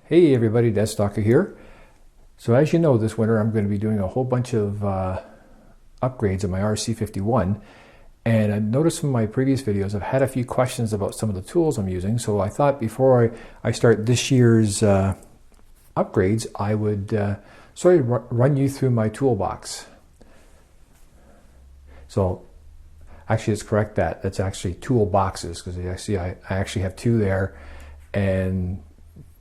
Hey everybody, DeathsStalker here. So as you know, this winter I'm going to be doing a whole bunch of upgrades on my RC51, and I noticed from my previous videos I've had a few questions about some of the tools I'm using, so I thought before I start this year's upgrades I would sort of run you through my toolbox. So actually it's correct that that's actually toolboxes, because I actually have two there, and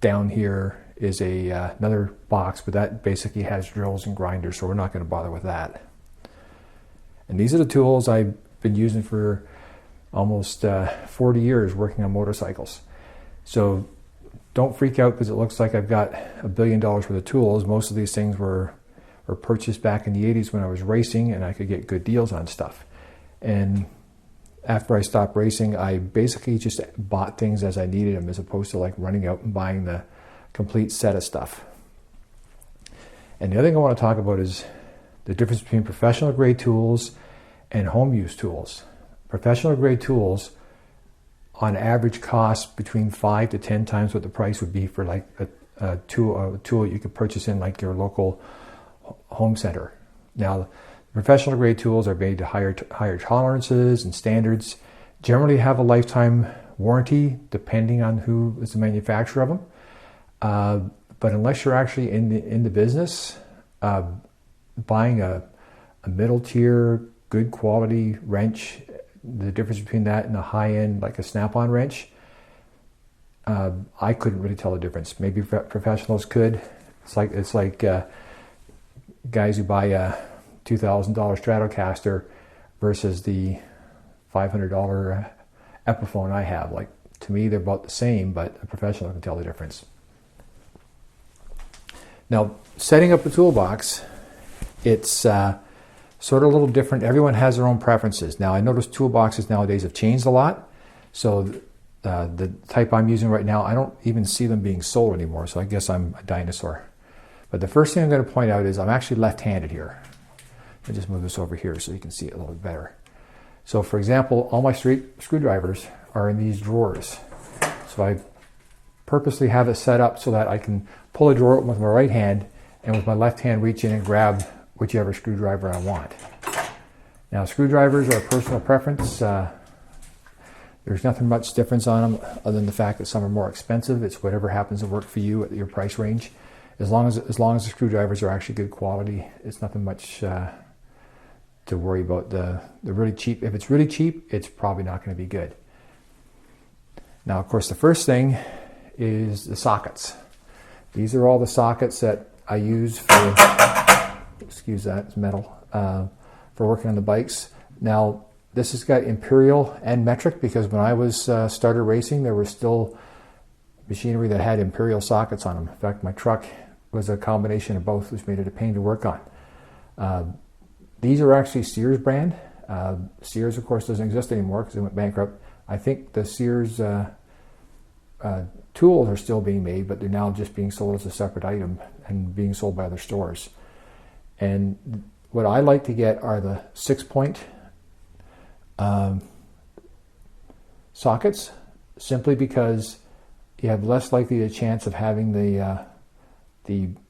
down here is another box, but that basically has drills and grinders, so we're not going to bother with that. And these are the tools I've been using for almost 40 years working on motorcycles. So don't freak out because it looks like I've got $1 billion worth of tools. Most of these things were purchased back in the 80s when I was racing and I could get good deals on stuff. And after I stopped racing, I basically just bought things as I needed them, as opposed to like running out and buying the complete set of stuff. And the other thing I want to talk about is the difference between professional grade tools and home use tools. Professional grade tools on average cost between 5 to 10 times what the price would be for like a tool you could purchase in like your local home center. Now, professional grade tools are made to higher tolerances and standards, generally have a lifetime warranty depending on who is the manufacturer of them. But unless you're actually in the business, buying a middle tier, good quality wrench, the difference between that and a high end like a snap-on wrench, I couldn't really tell the difference. Maybe professionals could. It's like guys who buy a $2,000 Stratocaster versus the $500 Epiphone I have. Like, to me, they're about the same, but a professional can tell the difference. Now, setting up the toolbox, it's sort of a little different. Everyone has their own preferences. Now, I notice toolboxes nowadays have changed a lot. So the type I'm using right now, I don't even see them being sold anymore. So I guess I'm a dinosaur. But the first thing I'm going to point out is I'm actually left-handed here. I'll just move this over here so you can see it a little bit better. So for example, all my screwdrivers are in these drawers. So I purposely have it set up so that I can pull a drawer open with my right hand and with my left hand reach in and grab whichever screwdriver I want. Now, screwdrivers are a personal preference. There's nothing much difference on them other than the fact that some are more expensive. It's whatever happens to work for you at your price range. As long as the screwdrivers are actually good quality, it's nothing much to worry about. The really cheap, if it's really cheap, it's probably not going to be good. Now, of course, the first thing is the sockets. These are all the sockets that I use for, excuse that, it's metal, for working on the bikes. Now, this has got imperial and metric, because when I was started racing, there was still machinery that had imperial sockets on them. In fact, my truck was a combination of both, which made it a pain to work on. These are actually Sears brand. Sears, of course, doesn't exist anymore because they went bankrupt. I think the Sears tools are still being made, but they're now just being sold as a separate item and being sold by other stores. And what I like to get are the 6-point sockets, simply because you have less likely a chance of having the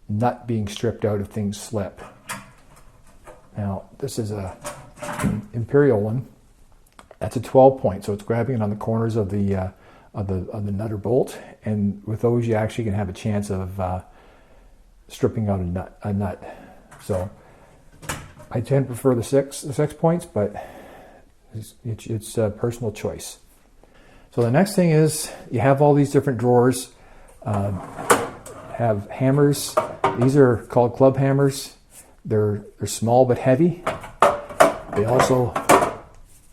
nut being stripped out if things slip. Now, this is a imperial one. That's a 12-point, so it's grabbing it on the corners of the nut or bolt, and with those you actually can have a chance of stripping out a nut. So I tend to prefer the six points, but it's a personal choice. So the next thing is you have all these different drawers. Have hammers. These are called club hammers. They're small but heavy. They also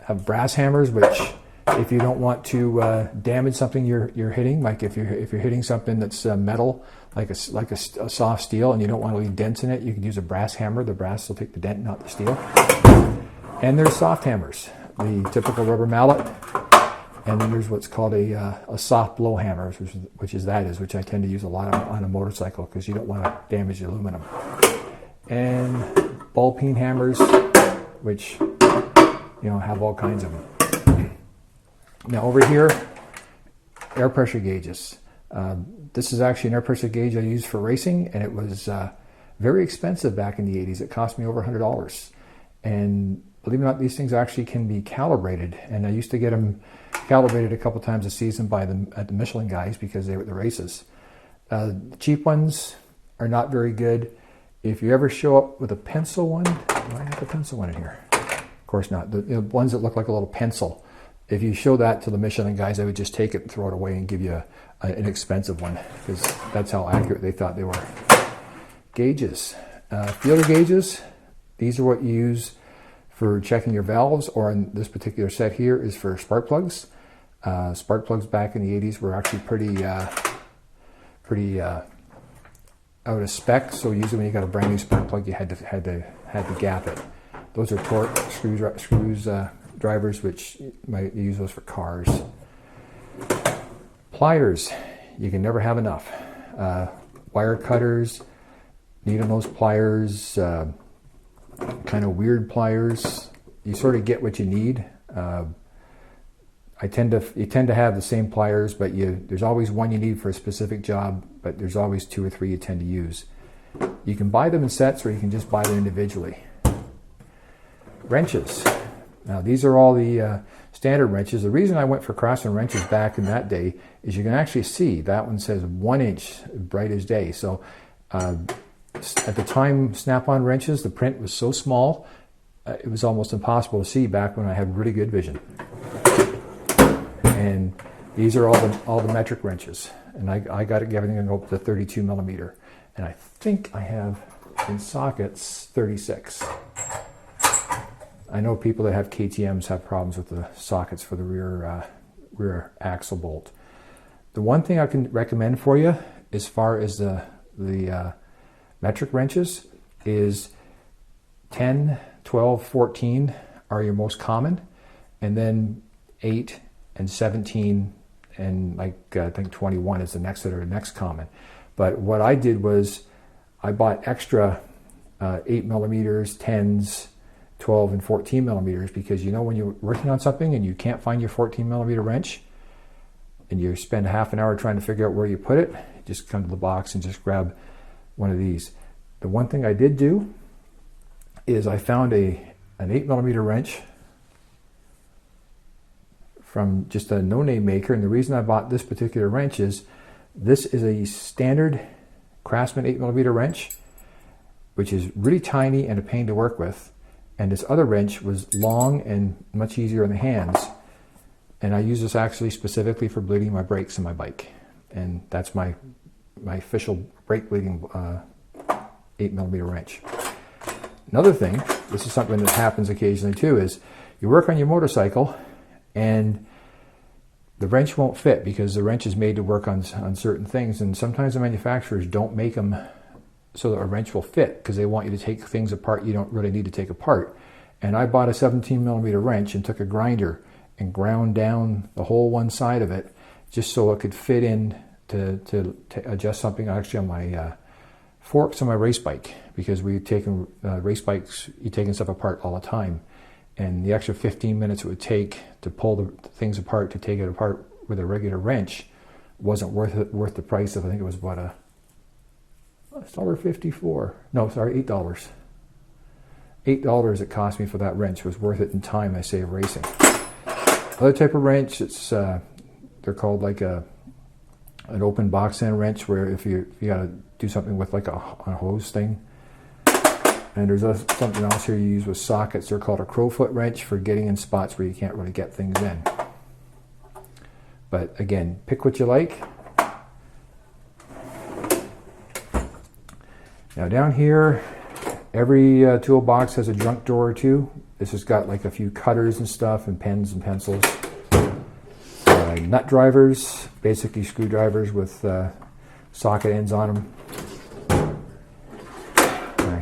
have brass hammers, which, if you don't want to damage something you're hitting, like if you're hitting something that's metal, like a soft steel, and you don't want to leave dents in it, you can use a brass hammer. The brass will take the dent, not the steel. And there's soft hammers, the typical rubber mallet. And then there's what's called a soft blow hammer, which I tend to use a lot on a motorcycle because you don't want to damage the aluminum. And ball peen hammers, which have all kinds of them. Now over here, air pressure gauges. This is actually an air pressure gauge I used for racing, and it was very expensive back in the 80s. It cost me over $100. And believe it or not, these things actually can be calibrated. And I used to get them calibrated a couple times a season by at the Michelin guys because they were at the races. The cheap ones are not very good. If you ever show up with a pencil one, do I have the pencil one in here? Of course not. The ones that look like a little pencil. If you show that to the Michelin guys, they would just take it and throw it away and give you an expensive one, because that's how accurate they thought they were. Gauges. Feeler gauges, these are what you use for checking your valves, or in this particular set here is for spark plugs. Spark plugs back in the 80s were actually pretty out of spec, so usually when you got a brand new spark plug, you had to gap it. Those are torque screws drivers, which you might use those for cars. Pliers, you can never have enough. Wire cutters, needle nose pliers, kind of weird pliers. You sort of get what you need. You tend to have the same pliers, but there's always one you need for a specific job, but there's always 2 or 3 you tend to use. You can buy them in sets, or you can just buy them individually. Wrenches. Now these are all the standard wrenches. The reason I went for Craftsman wrenches back in that day is you can actually see that one says 1 inch, bright as day. So at the time, Snap-on wrenches, the print was so small, it was almost impossible to see back when I had really good vision. And these are all the metric wrenches, and I got everything up to 32 millimeter, and I think I have in sockets 36. I know people that have KTMs have problems with the sockets for the rear axle bolt. The one thing I can recommend for you as far as the metric wrenches is 10, 12, 14 are your most common, and then 8 and 17 and I think 21 is the next that are next common. But what I did was I bought extra 8 millimeters, 10s, 12 and 14 millimeters, because when you're working on something and you can't find your 14 millimeter wrench and you spend half an hour trying to figure out where you put it, just come to the box and just grab one of these. The one thing I did do is I found an 8 millimeter wrench from just a no-name maker, and the reason I bought this particular wrench is this is a standard Craftsman 8 millimeter wrench, which is really tiny and a pain to work with. And this other wrench was long and much easier in the hands. And I use this actually specifically for bleeding my brakes in my bike. And that's my official brake bleeding 8 millimeter wrench. Another thing, this is something that happens occasionally too, is you work on your motorcycle and the wrench won't fit because the wrench is made to work on certain things. And sometimes the manufacturers don't make them so that a wrench will fit because they want you to take things apart you don't really need to take apart. And I bought a 17 millimeter wrench and took a grinder and ground down the whole one side of it just so it could fit in to adjust something actually on my forks on my race bike, because we've taken race bikes, you're taking stuff apart all the time. And the extra 15 minutes it would take to pull the things apart, to take it apart with a regular wrench, wasn't worth the price of, I think it was about $1.54. No, sorry, $8. $8 it cost me for that wrench was worth it in time I saved racing. Other type of wrench, it's they're called like an open box end wrench, where if you got to do something with like a hose thing. And there's something else here you use with sockets. They're called a crowfoot wrench for getting in spots where you can't really get things in. But again, pick what you like. Now down here, every toolbox has a junk drawer or two. This has got like a few cutters and stuff, and pens and pencils. Nut drivers, basically screwdrivers with socket ends on them.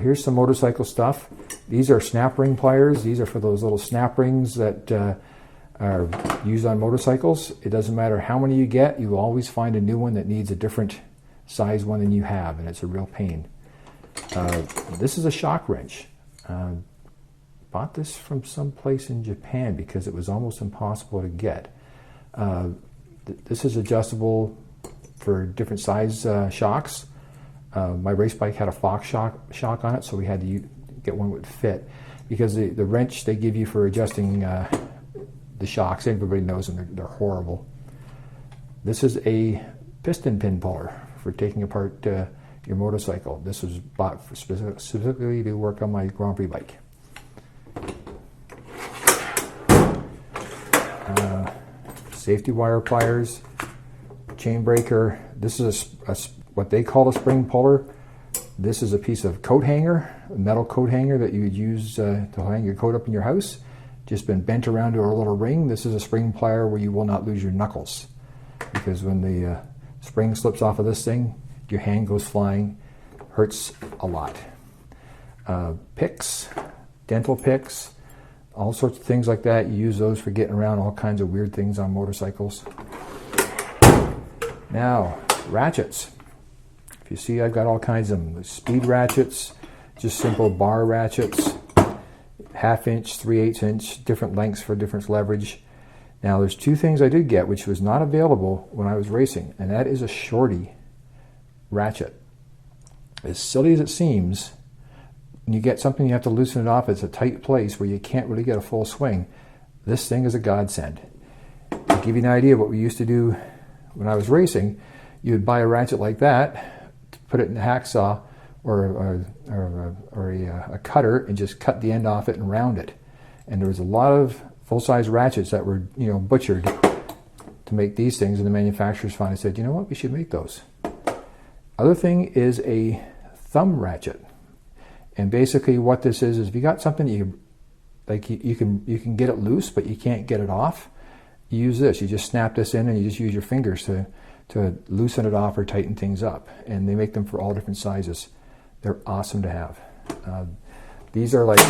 Here's some motorcycle stuff. These are snap ring pliers. These are for those little snap rings that are used on motorcycles. It doesn't matter how many you get, you will always find a new one that needs a different size one than you have, and it's a real pain. This is a shock wrench. Bought this from some place in Japan because it was almost impossible to get. This is adjustable for different size shocks. My race bike had a Fox shock on it, so we had to get one that would fit, because the wrench they give you for adjusting the shocks, everybody knows them, they're horrible. This is a piston pin puller for taking apart your motorcycle. This was bought specifically to work on my Grand Prix bike. Safety wire pliers, chain breaker. This is what they call a spring puller. This is a piece of coat hanger, a metal coat hanger that you would use to hang your coat up in your house. Just been bent around to a little ring. This is a spring plier where you will not lose your knuckles, because when the spring slips off of this thing, your hand goes flying. Hurts a lot. Picks, dental picks, all sorts of things like that. You use those for getting around all kinds of weird things on motorcycles. Now, ratchets. If you see, I've got all kinds of them. There's speed ratchets, just simple bar ratchets, 1/2 inch, 3/8 inch, different lengths for different leverage. Now, there's two things I did get which was not available when I was racing, and that is a Shoie ratchet. As silly as it seems, when you get something you have to loosen it off, it's a tight place where you can't really get a full swing. This thing is a godsend. To give you an idea of what we used to do when I was racing, you would buy a ratchet like that, put it in a hacksaw or a cutter, and just cut the end off it and round it. And there was a lot of full-size ratchets that were, butchered to make these things, and the manufacturers finally said, you know what, we should make those. Other thing is a thumb ratchet. And basically what this is if you got something you can get it loose, but you can't get it off, you use this. You just snap this in and you just use your fingers to loosen it off or tighten things up. And they make them for all different sizes. They're awesome to have. These are like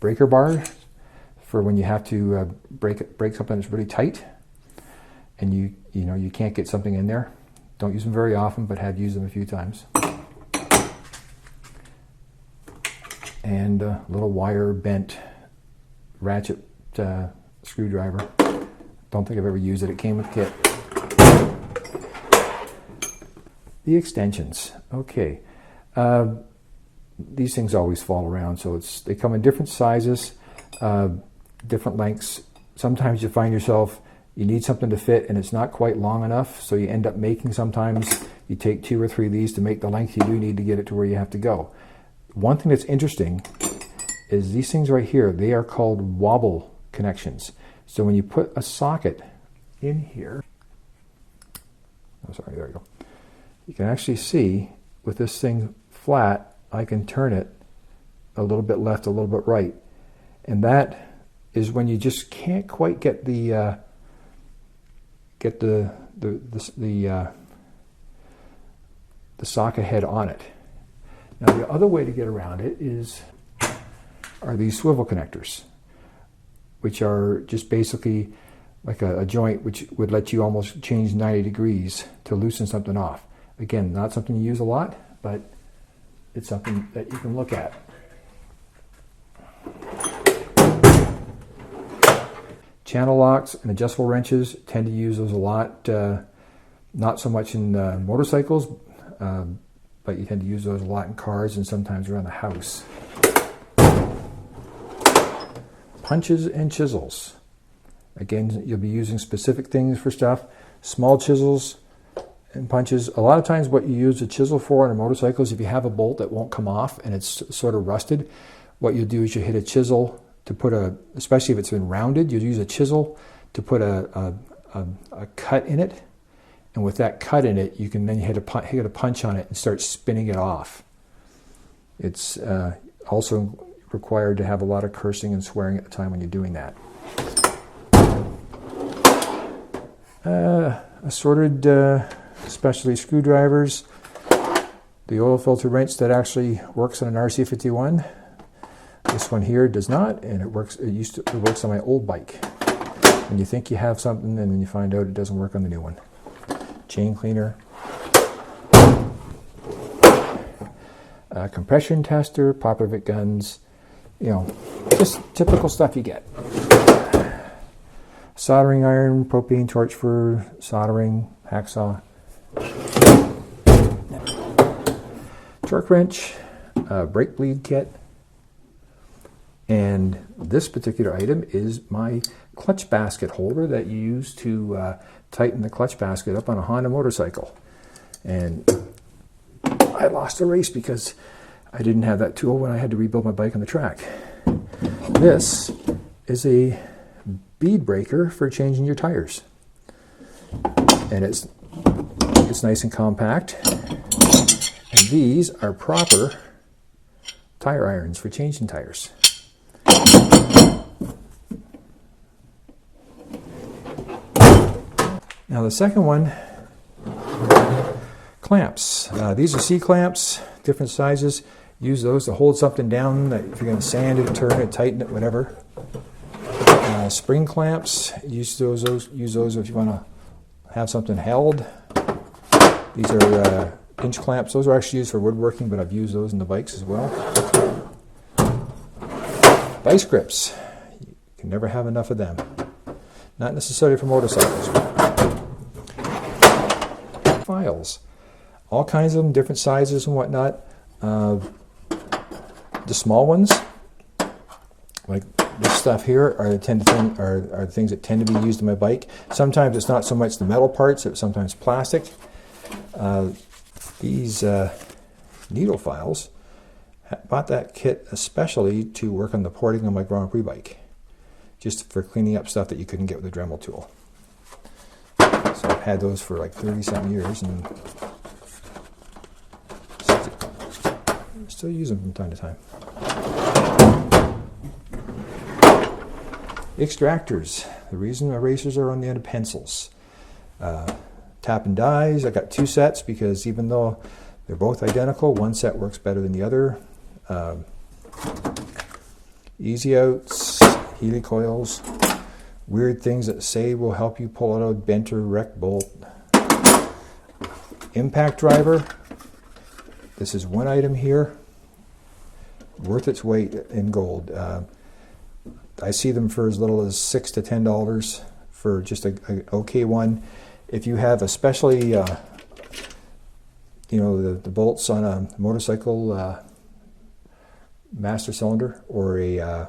breaker bars for when you have to break something that's really tight, and you can't get something in there. Don't use them very often, but have used them a few times. And a little wire bent ratchet screwdriver. Don't think I've ever used it. It came with kit. The extensions. Okay. These things always fall around, so they come in different sizes, different lengths. Sometimes you find yourself, you need something to fit and it's not quite long enough, so you end up making, sometimes you take 2 or 3 of these to make the length you do need to get it to where you have to go. One thing that's interesting is these things right here, they are called wobble connections. So when you put a socket in here, there you go. You can actually see with this thing flat, I can turn it a little bit left, a little bit right. And that is when you just can't quite get the socket head on it. Now the other way to get around it are these swivel connectors, which are just basically like a joint which would let you almost change 90 degrees to loosen something off. Again, not something you use a lot, but it's something that you can look at. Channel locks and adjustable wrenches, tend to use those a lot. Not so much in motorcycles, but you tend to use those a lot in cars and sometimes around the house. Punches and chisels. Again, you'll be using specific things for stuff. Small chisels and punches. A lot of times what you use a chisel for on a motorcycle is if you have a bolt that won't come off and it's sort of rusted, what you'll do is you hit a chisel to put especially if it's been rounded, you'll use a chisel to put a cut in it. And with that cut in it, you can then hit a punch on it and start spinning it off. It's also required to have a lot of cursing and swearing at the time when you're doing that. Assorted specialty screwdrivers. The oil filter wrench that actually works on an RC51. This one here does not, and it works on my old bike. And you think you have something, and then you find out it doesn't work on the new one. Chain cleaner. Compression tester, Popovich guns, just typical stuff you get. Soldering iron, propane torch for soldering, hacksaw, torque wrench, brake bleed kit, and this particular item is my clutch basket holder that you use to tighten the clutch basket up on a Honda motorcycle. And I lost a race because I didn't have that tool when I had to rebuild my bike on the track. This is a bead breaker for changing your tires. And it's nice and compact. And these are proper tire irons for changing tires. Now the second one, clamps. These are C-clamps, different sizes. Use those to hold something down, that if you're going to sand it, turn it, tighten it, whatever. Spring clamps, use those if you want to have something held. These are pinch clamps. Those are actually used for woodworking, but I've used those in the bikes as well. Vice grips. You can never have enough of them. Not necessarily for motorcycles. Files. All kinds of them, different sizes and whatnot. The small ones, like this stuff here, are the things that tend to be used in my bike. Sometimes it's not so much the metal parts, it's sometimes plastic. These needle files, bought that kit especially to work on the porting on my Grand Prix bike, just for cleaning up stuff that you couldn't get with a Dremel tool. So I've had those for like 30-some years and still use them from time to time. Extractors. The reason erasers are on the end of pencils. Tap and dies. I got two sets because even though they're both identical, one set works better than the other. Easy outs, helicoils, weird things that say will help you pull out a bent or wrecked bolt. Impact driver. This is one item here, worth its weight in gold. I see them for as little as $6 to $10 for just an okay one. If you have especially, you know, the bolts on a motorcycle master cylinder or a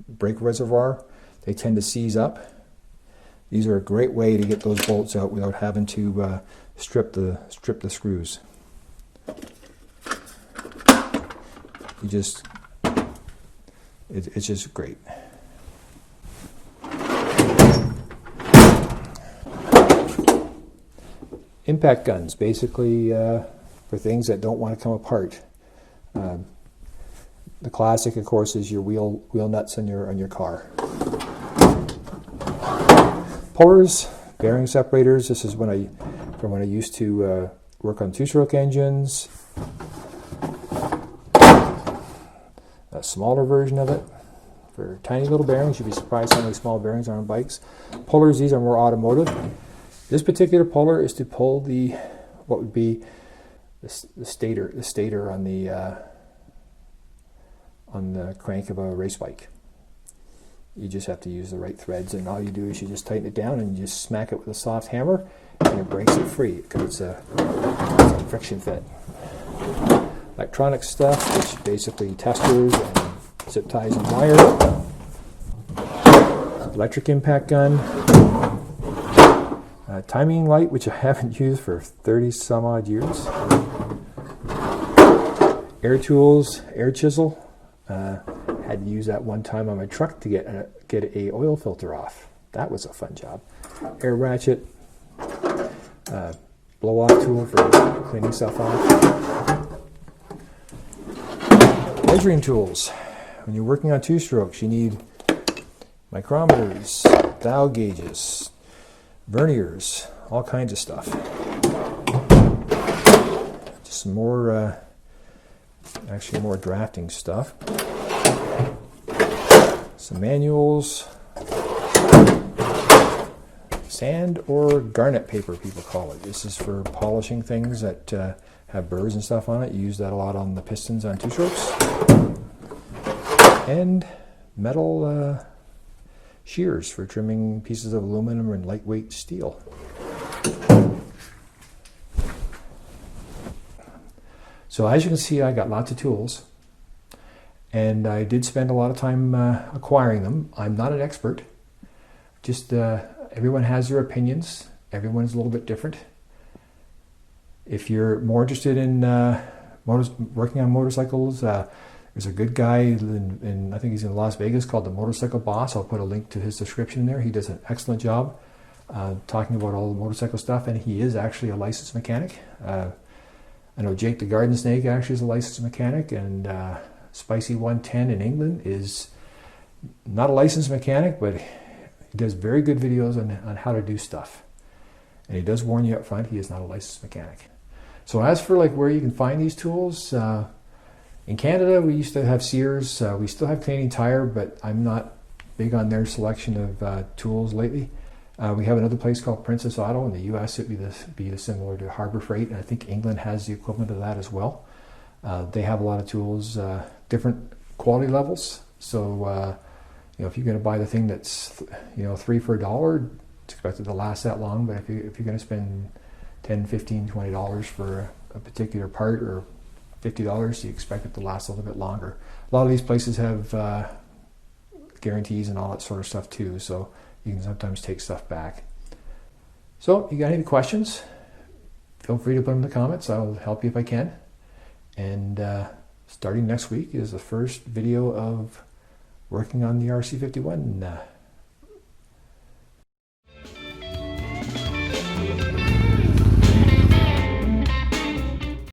brake reservoir, they tend to seize up. These are a great way to get those bolts out without having to strip the screws. It's just great. Impact guns, basically for things that don't want to come apart. The classic, of course, is your wheel nuts on your car. Pullers, bearing separators. This is when I used to work on two-stroke engines. A smaller version of it for tiny little bearings. You'd be surprised how many small bearings are on bikes. Pullers, these are more automotive. This particular puller is to pull what would be the stator on the crank of a race bike. You just have to use the right threads, and all you do is you just tighten it down and you just smack it with a soft hammer and it breaks it free because it's a friction fit. Electronic stuff, which basically testers and zip ties and wire. Electric impact gun. Timing light, which I haven't used for 30 some odd years. Air tools, air chisel. Had to use that one time on my truck to get a oil filter off. That was a fun job. Air ratchet. Blow off tool for cleaning stuff off. Measuring tools. When you're working on two-strokes, you need micrometers, dial gauges, verniers, all kinds of stuff. Just some more, actually more drafting stuff. Some manuals. Sand or garnet paper, people call it. This is for polishing things that have burrs and stuff on it. You use that a lot on the pistons on two-strokes. And metal shears for trimming pieces of aluminum and lightweight steel. So as you can see, I got lots of tools, and I did spend a lot of time acquiring them. I'm not an expert. Just everyone has their opinions. Everyone's a little bit different. If you're more interested in working on motorcycles, there's a good guy in I think he's in Las Vegas called the Motorcycle Boss. I'll put a link to his description there. He does an excellent job talking about all the motorcycle stuff, and he is actually a licensed mechanic. I know Jake the Garden Snake actually is a licensed mechanic, and Spicy 110 in England is not a licensed mechanic, but he does very good videos on how to do stuff. And he does warn you up front, he is not a licensed mechanic. So as for like where you can find these tools, in Canada we used to have Sears. We still have Canadian Tire, but I'm not big on their selection of tools lately. We have another place called Princess Auto. In the US it would be similar to Harbor Freight, and I think England has the equivalent of that as well. They have a lot of tools, different quality levels. So if you're going to buy the thing that's $3 for $1, it's expected to last that long. But if you're going to spend $10, $15, $20 for a particular part, or $50, you expect it to last a little bit longer. A lot of these places have guarantees and all that sort of stuff too, so you can sometimes take stuff back. So you got any questions, feel free to put them in the comments. I'll help you if I can. And starting next week is the first video of working on the RC51